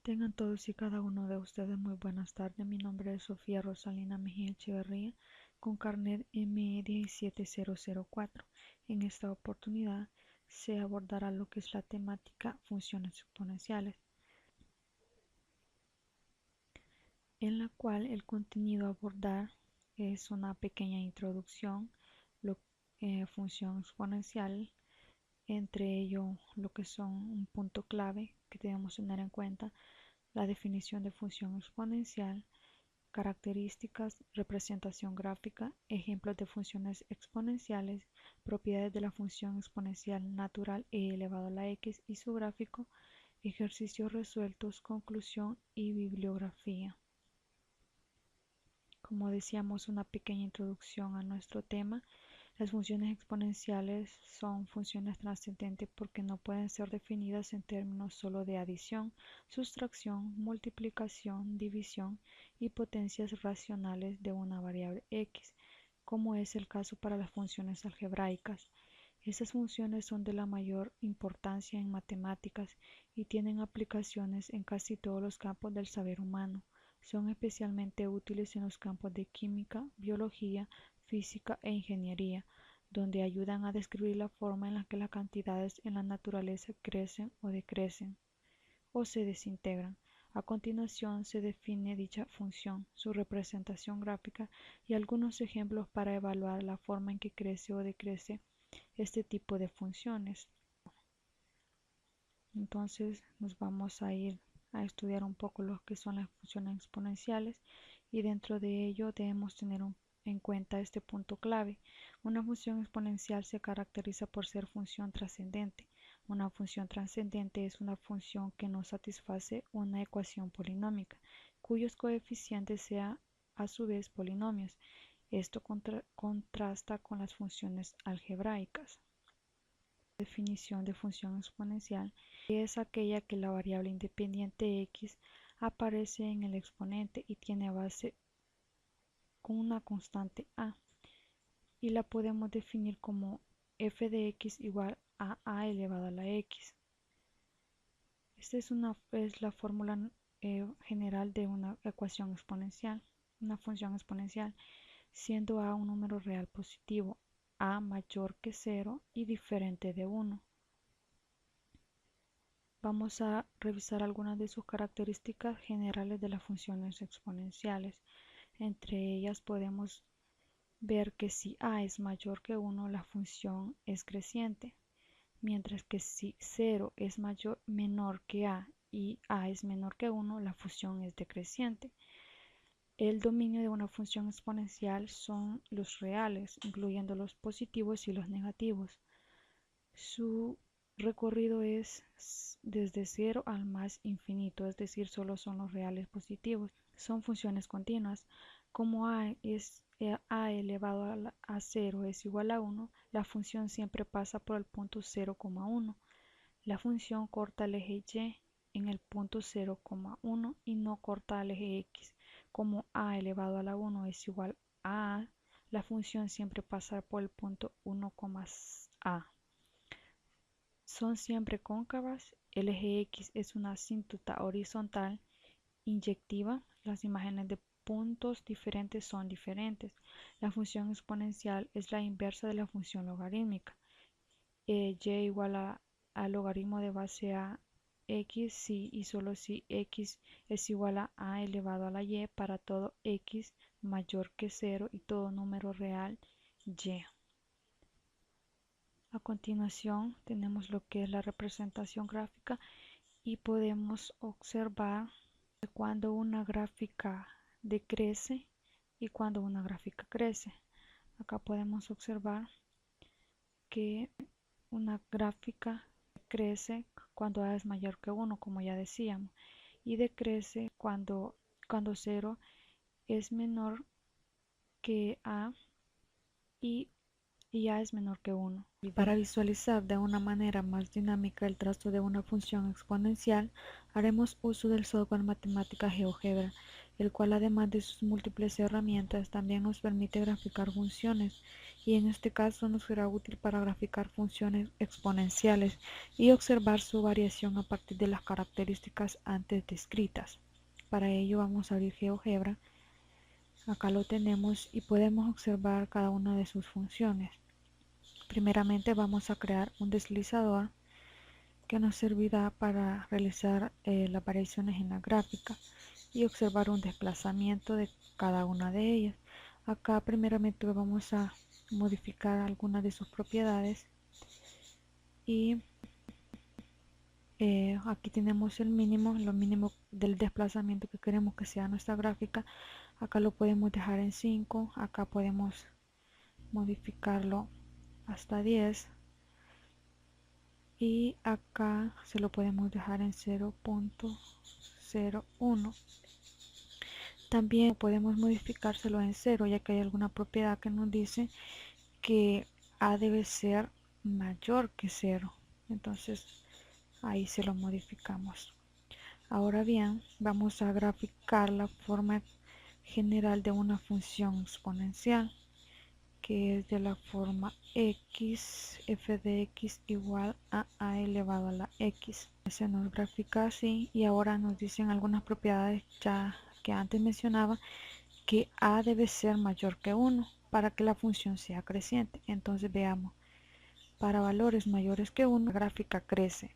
Tengan todos y cada uno de ustedes muy buenas tardes. Mi nombre es Sofía Rosalina Mejía Echeverría, con carnet ME17004. En esta oportunidad se abordará lo que es la temática funciones exponenciales, en la cual el contenido a abordar es una pequeña introducción, función exponencial, entre ello lo que son un punto clave que debemos tener en cuenta, la definición de función exponencial, características, representación gráfica, ejemplos de funciones exponenciales, propiedades de la función exponencial natural e elevado a la x y su gráfico, ejercicios resueltos, conclusión y bibliografía. Como decíamos, una pequeña introducción a nuestro tema. Las funciones exponenciales son funciones trascendentes porque no pueden ser definidas en términos solo de adición, sustracción, multiplicación, división y potencias racionales de una variable x, como es el caso para las funciones algebraicas. Estas funciones son de la mayor importancia en matemáticas y tienen aplicaciones en casi todos los campos del saber humano. Son especialmente útiles en los campos de química, biología, física e ingeniería, donde ayudan a describir la forma en la que las cantidades en la naturaleza crecen o decrecen o se desintegran. A continuación se define dicha función, su representación gráfica y algunos ejemplos para evaluar la forma en que crece o decrece este tipo de funciones. Entonces nos vamos a ir a estudiar un poco lo que son las funciones exponenciales, y dentro de ello debemos tener en cuenta este punto clave. Una función exponencial se caracteriza por ser función trascendente. Una función trascendente es una función que no satisface una ecuación polinómica, cuyos coeficientes sean a su vez polinomios. Esto contrasta con las funciones algebraicas. Definición de función exponencial es aquella que la variable independiente x aparece en el exponente y tiene base con una constante a, y la podemos definir como f de x igual a elevado a la x. Esta es la fórmula general de una ecuación exponencial, una función exponencial, siendo a un número real positivo, a mayor que 0 y diferente de 1. Vamos a revisar algunas de sus características generales de las funciones exponenciales. Entre ellas podemos ver que si a es mayor que 1, la función es creciente, mientras que si 0 es menor que a y a es menor que 1, la función es decreciente. El dominio de una función exponencial son los reales, incluyendo los positivos y los negativos. Su recorrido es desde 0 al más infinito, es decir, solo son los reales positivos. Son funciones continuas. Como a elevado a 0 es igual a 1, la función siempre pasa por el punto 0,1. La función corta el eje y en el punto 0,1 y no corta el eje x. Como a elevado a la 1 es igual a, la función siempre pasa por el punto 1,a. Son siempre cóncavas. El eje x es una asíntota horizontal inyectiva. Las imágenes de puntos diferentes son diferentes. La función exponencial es la inversa de la función logarítmica. Y igual al logaritmo de base a x si y solo si x es igual a elevado a la y para todo x mayor que 0 y todo número real y. A continuación tenemos lo que es la representación gráfica y podemos observar cuando una gráfica decrece y cuando una gráfica crece. Acá podemos observar que una gráfica crece cuando a es mayor que 1, como ya decíamos, y decrece cuando 0 es menor que a y a es menor que 1. Para visualizar de una manera más dinámica el trazo de una función exponencial, haremos uso del software Matemática GeoGebra, el cual además de sus múltiples herramientas también nos permite graficar funciones, y en este caso nos será útil para graficar funciones exponenciales y observar su variación a partir de las características antes descritas. Para ello vamos a abrir GeoGebra. Acá lo tenemos y podemos observar cada una de sus funciones. Primeramente vamos a crear un deslizador que nos servirá para realizar las variaciones en la gráfica y observar un desplazamiento de cada una de ellas. Acá primeramente vamos a modificar algunas de sus propiedades y aquí tenemos el mínimo, lo mínimo del desplazamiento que queremos que sea nuestra gráfica. Acá lo podemos dejar en 5, acá podemos modificarlo hasta 10 y acá se lo podemos dejar en 0.01. También podemos modificárselo en 0, ya que hay alguna propiedad que nos dice que A debe ser mayor que 0. Entonces ahí se lo modificamos. Ahora bien, vamos a graficar la forma general de una función exponencial, que es de la forma x, f de x igual a elevado a la x. Se nos grafica así y ahora nos dicen algunas propiedades ya que antes mencionaba, que a debe ser mayor que 1 para que la función sea creciente. Entonces veamos, para valores mayores que 1 la gráfica crece,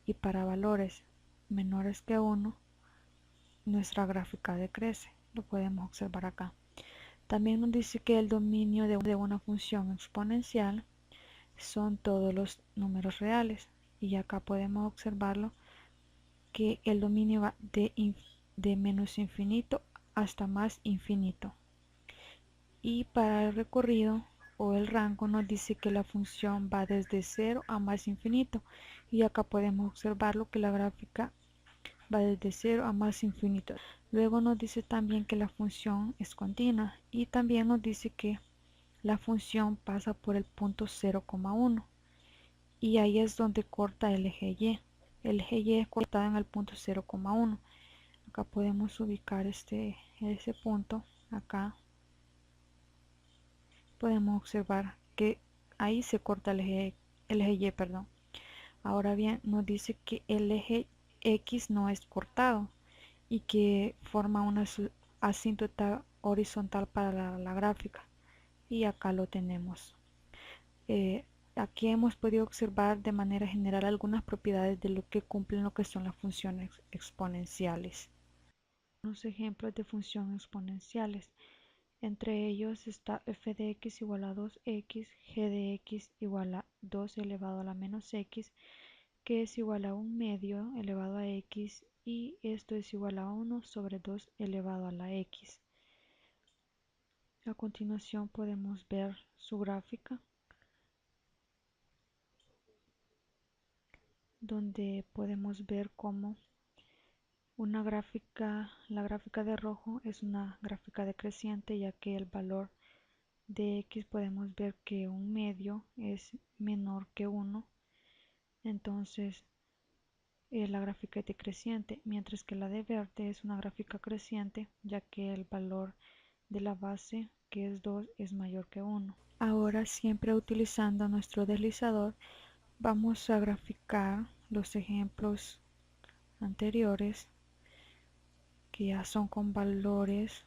y para valores menores que 1 nuestra gráfica decrece. Lo podemos observar acá. También nos dice que el dominio de una función exponencial son todos los números reales, y acá podemos observarlo que el dominio va de menos infinito hasta más infinito. Y para el recorrido o el rango nos dice que la función va desde 0 a más infinito, y acá podemos observarlo que la gráfica va desde 0 a más infinito. Luego nos dice también que la función es continua, y también nos dice que la función pasa por el punto 0,1 y ahí es donde corta el eje Y. El eje Y es cortado en el punto 0,1. Acá podemos ubicar ese punto. Acá podemos observar que ahí se corta el eje Y, perdón. Ahora bien, nos dice que el eje X no es cortado y que forma una asíntota horizontal para la gráfica, y acá lo tenemos. Aquí hemos podido observar de manera general algunas propiedades de lo que cumplen lo que son las funciones exponenciales. Unos ejemplos de funciones exponenciales. Entre ellos está f de x igual a 2x, g de x igual a 2 elevado a la menos x, que es igual a 1 medio elevado a x, y esto es igual a 1 sobre 2 elevado a la x. A continuación podemos ver su gráfica, donde podemos ver cómo la gráfica de rojo es una gráfica decreciente, ya que el valor de x podemos ver que un medio es menor que 1, entonces la gráfica es decreciente, mientras que la de verde es una gráfica creciente, ya que el valor de la base, que es 2, es mayor que 1. Ahora, siempre utilizando nuestro deslizador, vamos a graficar los ejemplos anteriores, que ya son con valores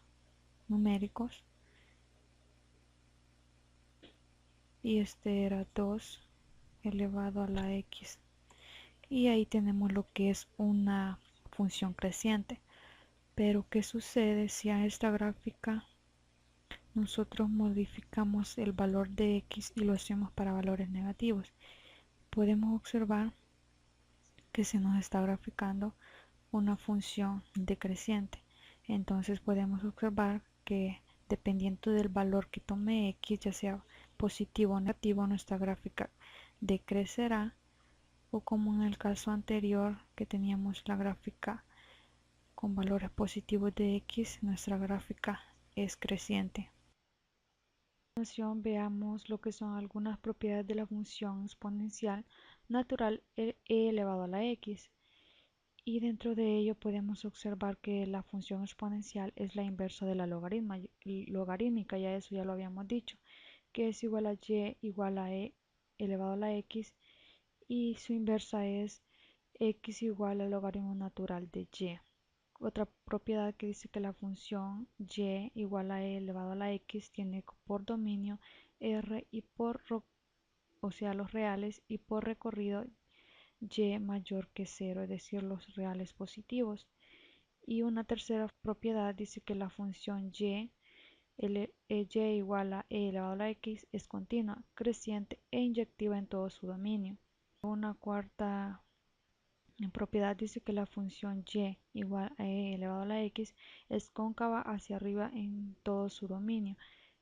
numéricos, y este era 2 elevado a la x, y ahí tenemos lo que es una función creciente. Pero ¿qué sucede si a esta gráfica nosotros modificamos el valor de x y lo hacemos para valores negativos? Podemos observar que se nos está graficando una función decreciente. Entonces podemos observar que dependiendo del valor que tome x, ya sea positivo o negativo, nuestra gráfica decrecerá, o como en el caso anterior que teníamos la gráfica con valores positivos de x, nuestra gráfica es creciente. A continuación veamos lo que son algunas propiedades de la función exponencial natural e elevado a la x. y dentro de ello podemos observar que la función exponencial es la inversa de la logarítmica, ya eso ya lo habíamos dicho, que es igual a y igual a e elevado a la x, y su inversa es x igual al logaritmo natural de y. Otra propiedad que dice que la función y igual a e elevado a la x tiene por dominio r y o sea los reales, y por recorrido y mayor que 0, es decir, los reales positivos. Y una tercera propiedad dice que la función y igual a e elevado a la x es continua, creciente e inyectiva en todo su dominio. Una cuarta propiedad dice que la función y igual a e elevado a la x es cóncava hacia arriba en todo su dominio.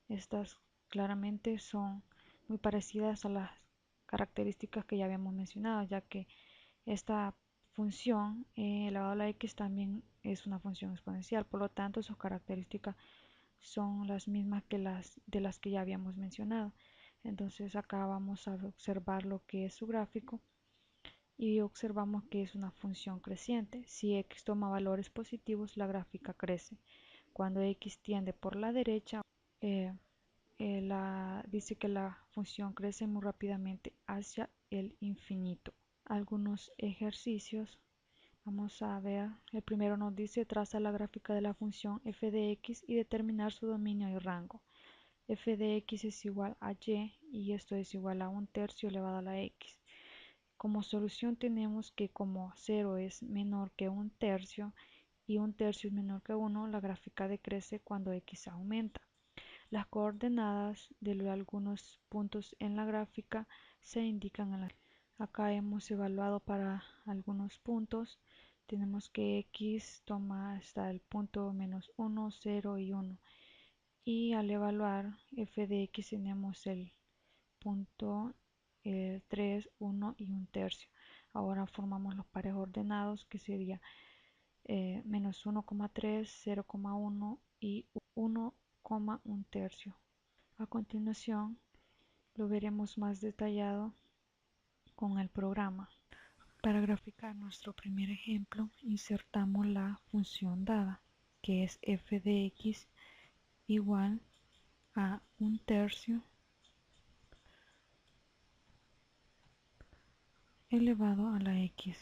Estas claramente son muy parecidas a las características que ya habíamos mencionado, ya que esta función elevado a la x también es una función exponencial, por lo tanto sus características son las mismas que las de las que ya habíamos mencionado. Entonces acá vamos a observar lo que es su gráfico y observamos que es una función creciente. Si x toma valores positivos, la gráfica crece. Cuando x tiende por la derecha, eh, dice que la función crece muy rápidamente hacia el infinito. Algunos ejercicios. Vamos a ver, el primero nos dice traza la gráfica de la función f de x y determinar su dominio y rango. F de x es igual a y esto es igual a 1/3 elevado a la x. Como solución tenemos que como 0 es menor que 1/3 y 1/3 es menor que 1, la gráfica decrece cuando x aumenta. Las coordenadas de algunos puntos en la gráfica se indican en la. Acá hemos evaluado para algunos puntos. Tenemos que x toma hasta el punto -1, 0 y 1. Y al evaluar f de x tenemos el punto 3, 1 y 1/3. Ahora formamos los pares ordenados que sería -1,3, 0,1 y 1,1/3. A continuación lo veremos más detallado con el programa. Para graficar nuestro primer ejemplo, insertamos la función dada, que es f de x igual a 1/3 elevado a la x.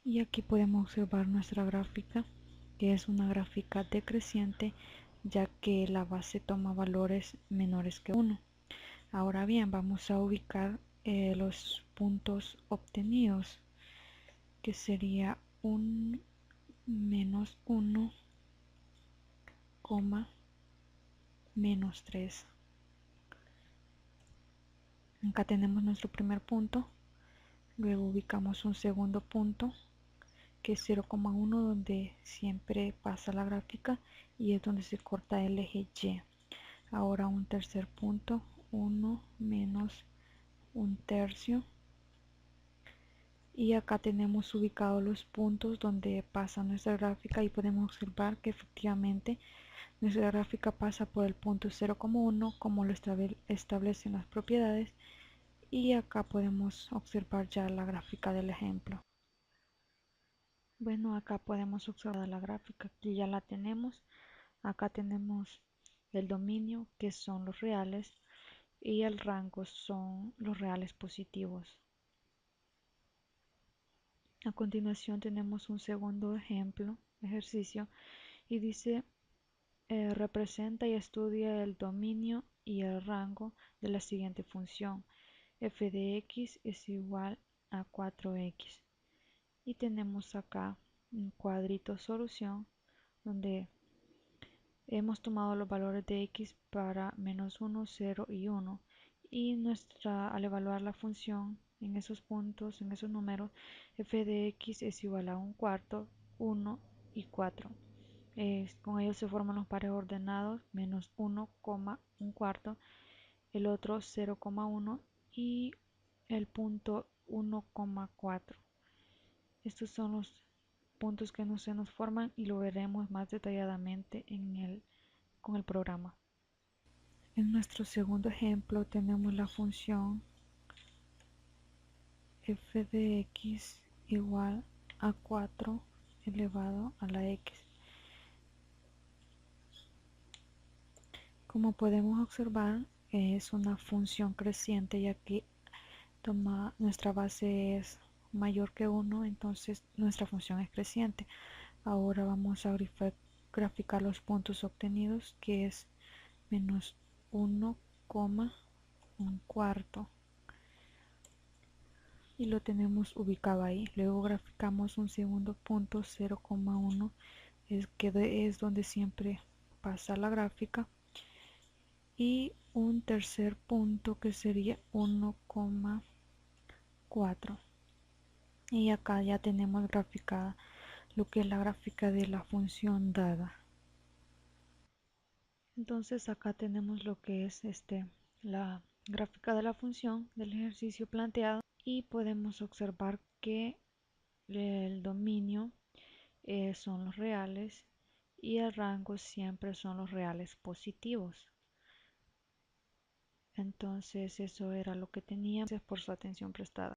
Y aquí podemos observar nuestra gráfica, que es una gráfica decreciente, ya que la base toma valores menores que 1. Ahora bien, vamos a ubicar los puntos obtenidos, que sería un -1, -3. Acá tenemos nuestro primer punto, luego ubicamos un segundo punto que es 0,1, donde siempre pasa la gráfica y es donde se corta el eje Y. Ahora un tercer punto, 1 menos 1/3, y acá tenemos ubicados los puntos donde pasa nuestra gráfica y podemos observar que efectivamente nuestra gráfica pasa por el punto 0,1 como lo establecen las propiedades, y acá podemos observar ya la gráfica del ejemplo. Bueno, acá podemos observar la gráfica, aquí ya la tenemos. Acá tenemos el dominio, que son los reales, y el rango son los reales positivos. A continuación tenemos un segundo ejercicio, y dice representa y estudia el dominio y el rango de la siguiente función. F de x es igual a 4x. Y tenemos acá un cuadrito solución donde hemos tomado los valores de x para -1, 0 y 1. Y al evaluar la función en esos puntos, en esos números, f de x es igual a 1/4, 1 y 4. Con ellos se forman los pares ordenados, -1,1/4, el otro 0,1 y el punto 1,4. Estos son los puntos que no se nos forman y lo veremos más detalladamente con el programa. En nuestro segundo ejemplo tenemos la función f de x igual a 4 elevado a la x. Como podemos observar, es una función creciente, ya que nuestra base es mayor que 1, entonces nuestra función es creciente. Ahora vamos a graficar los puntos obtenidos, que es menos 1,1 y lo tenemos ubicado ahí. Luego graficamos un segundo punto, 0,1, que es donde siempre pasa la gráfica, y un tercer punto que sería 1,4. Y acá ya tenemos graficada lo que es la gráfica de la función dada. Entonces acá tenemos lo que es la gráfica de la función del ejercicio planteado, y podemos observar que el dominio son los reales y el rango siempre son los reales positivos. Entonces eso era lo que teníamos. Gracias por su atención prestada.